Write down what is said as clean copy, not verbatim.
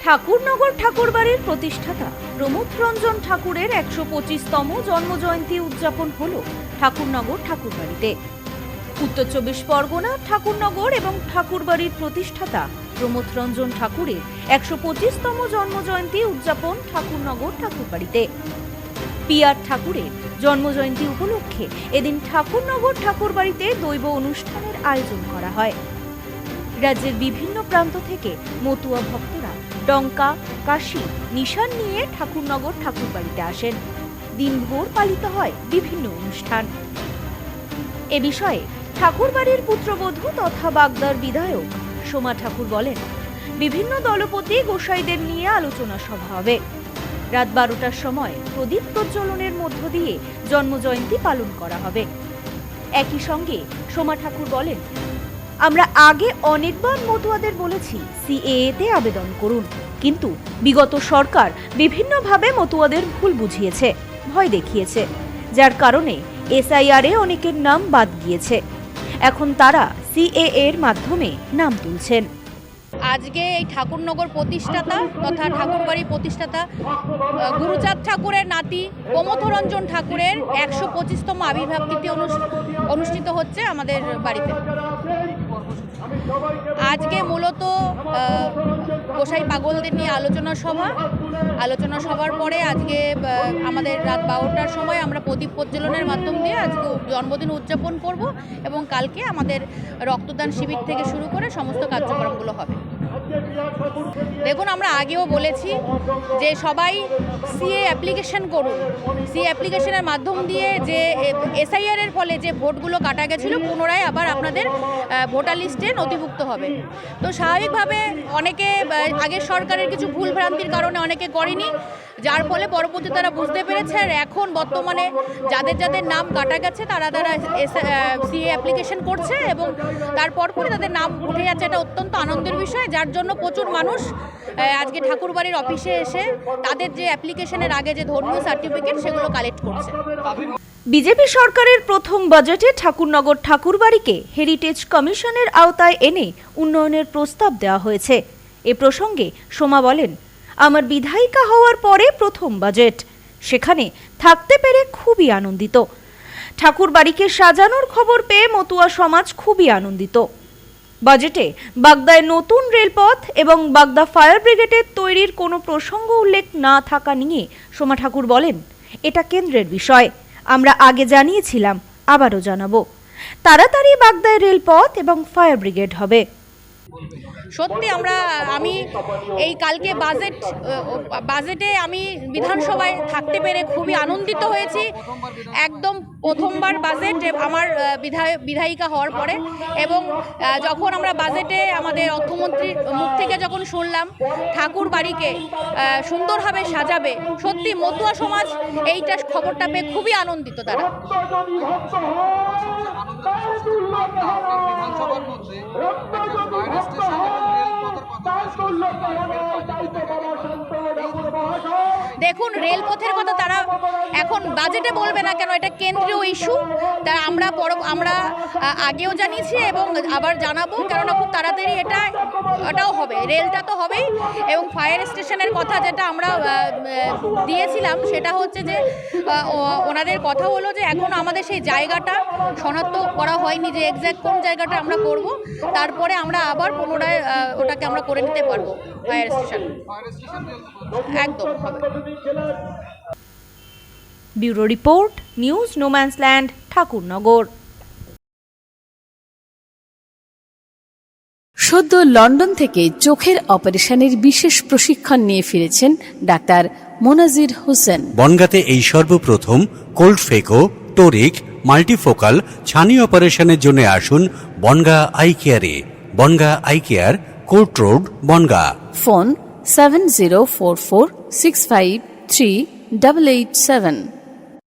ঠাকুরনগর ঠাকুরবাড়ির প্রতিষ্ঠাতা প্রমথ রঞ্জন ঠাকুরের ১২৫তম জন্মজয়ন্তী উদযাপন হল ঠাকুরনগর ঠাকুরবাড়িতে। উত্তর চব্বিশ পরগনা ঠাকুরনগর এবং ঠাকুরবাড়ির প্রতিষ্ঠাতা প্রমথ রঞ্জন ঠাকুরের ১২৫তম জন্মজয়ন্তী উদযাপন ঠাকুরনগর ঠাকুরবাড়িতে। পিআর ঠাকুরের জন্মজয়ন্তী উপলক্ষে এদিন ঠাকুরনগর ঠাকুরবাড়িতে দৈব অনুষ্ঠানের আয়োজন করা হয়। রাজ্যের বিভিন্ন প্রান্ত থেকে মতুয়া ভক্তরা ডঙ্কা, কাশি, নিশান নিয়ে ঠাকুরনগর ঠাকুরবাড়িতে আসেন। দিনভর পালিত হয় বিভিন্ন অনুষ্ঠান। এ বিষয়ে ঠাকুরবাড়ির পুত্রবধূ তথা বাগদার বিধায়ক সোমা ঠাকুর বলেন, বিভিন্ন দলপতি গোসাইদের নিয়ে আলোচনা সভা হবে। রাত ১২টার সময় প্রদীপ প্রজ্বলনের মধ্য দিয়ে জন্মজয়ন্তী পালন করা হবে। একই সঙ্গে সোমা ঠাকুর বলেন, আমরা আগে অনেকবার মতুয়াদের বলেছি সিএএতে আবেদন করুন, কিন্তু বিগত সরকার বিভিন্নভাবে মতুয়াদের ভুল বুঝিয়েছে, ভয় দেখিয়েছে, যার কারণে এসআইআরে অনেকের নাম বাদ গিয়েছে। এখন তারা সিএএ এর মাধ্যমে নাম তুলছেন। আজকে এই ঠাকুরনগর প্রতিষ্ঠাতা তথা ঠাকুরবাড়ি প্রতিষ্ঠাতা গুরুচাঁদ ঠাকুরের নাতি প্রমথ রঞ্জন ঠাকুরের ১২৫তম আবির্ভাব তিথি অনুষ্ঠিত হচ্ছে আমাদের বাড়িতে। আজকে মূলত গোসাই পাগলদের নিয়ে আলোচনা সভার পরে আজকে আমাদের রাত ১২টার সময় আমরা প্রদীপ প্রজ্বলনের মাধ্যম দিয়ে আজকে জন্মদিন উদযাপন করব এবং কালকে আমাদের রক্তদান শিবির থেকে শুরু করে সমস্ত কার্যক্রমগুলো হবে। দেখুন, আমরা আগেও বলেছি যে সবাই সিএ অ্যাপ্লিকেশন করুন। সিএ অ্যাপ্লিকেশনের মাধ্যম দিয়ে যে এসআইআর এর ফলে যে ভোটগুলো কাটা গেছিলো পুনরায় আবার আপনাদের ভোটার লিস্টে নথিভুক্ত হবে। তো স্বাভাবিকভাবে অনেকে আগের সরকারের কিছু ভুল ভ্রান্তির কারণে অনেকে করেনি, যার ফলে পরবর্তী তারা বুঝতে পেরেছে। আর এখন বর্তমানে যাদের নাম কাটা গেছে তারা সিএ অ্যাপ্লিকেশন করছে এবং তারপর তাদের নাম উঠে যাচ্ছে। এটা অত্যন্ত আনন্দের বিষয়, যার জন্য প্রচুর মানুষ আজকে ঠাকুরবাড়ির অফিসে এসে তাদের যে অ্যাপ্লিকেশনের আগে যে ধর্মীয় সার্টিফিকেট সেগুলো কালেক্ট করছে। বিজেপি সরকারের প্রথম বাজেটে ঠাকুরনগর ঠাকুরবাড়িকে হেরিটেজ কমিশনের আওতায় এনে উন্নয়নের প্রস্তাব দেওয়া হয়েছে। এ প্রসঙ্গে সোমা বলেন, আমার বিধায়িকা হওয়ার পরে প্রথম বাজেট, সেখানে থাকতে পেরে খুবই আনন্দিত। ঠাকুরবাড়িকে সাজানোর খবর পেয়ে মতুয়া সমাজ খুবই আনন্দিত। বাজেটে বাগদায় নতুন রেলপথ এবং বাগদা ফায়ার ব্রিগেডের তৈরির কোনো প্রসঙ্গ উল্লেখ না থাকা নিয়ে সোমা ঠাকুর বলেন, এটা কেন্দ্রের বিষয়, আমরা আগে জানিয়েছিলাম, আবারও জানাবো। তাড়াতাড়ি বাগদায় রেলপথ এবং ফায়ার ব্রিগেড হবে। সত্যি আমি এই কালকে বাজেটে আমি বিধানসভায় থাকতে পেরে খুবই আনন্দিত হয়েছি। একদম প্রথমবার বাজেট আমার বিধায়িকা হওয়ার পরে, এবং যখন আমরা বাজেটে আমাদের অর্থমন্ত্রীর মুখ থেকে যখন শুনলাম ঠাকুর বাড়িকে সুন্দরভাবে সাজাবে, সত্যি মতুয়া সমাজ এইটা খবরটা পেয়ে খুবই আনন্দিত। তারা দেখুন, রেলপথের কথা তারা এখন বাজেটে বলবে না কেন, এটা কেন্দ্রীয় ইস্যু। তা আমরা আগেও জানিয়েছি এবং আবার জানাবো, কেননা খুব তাড়াতাড়ি এটাও হবে, রেলটা তো হবেই। এবং ফায়ার স্টেশনের কথা যেটা আমরা দিয়েছিলাম সেটা হচ্ছে যে ওনাদের কথা হলো যে এখন আমাদের সেই জায়গাটা শনাক্ত করা হয়নি যে এক্স্যাক্ট কোন জায়গাটা আমরা করব, তারপরে আমরা আবার পুনরায় ওটাকে আমরা করে নিতে পারবো। ফায়ার স্টেশন একদম হবে। Bureau report, news no man's land, Thakurnagar. সদ্য লন্ডন থেকে চোখের অপারেশনের বিশেষ প্রশিক্ষণ নিয়ে ফিরেছেন ডাক্তার মোনাজির হোসেন। বনগাঁতে এই সর্বপ্রথম কোল্ড ফেকো, টোরিক, মাল্টিফোকাল ছানি অপারেশনের জন্য আসুন বনগা আই কেয়ারে। Bongaon eye care, court road, Bongaon. Phone 7044653887।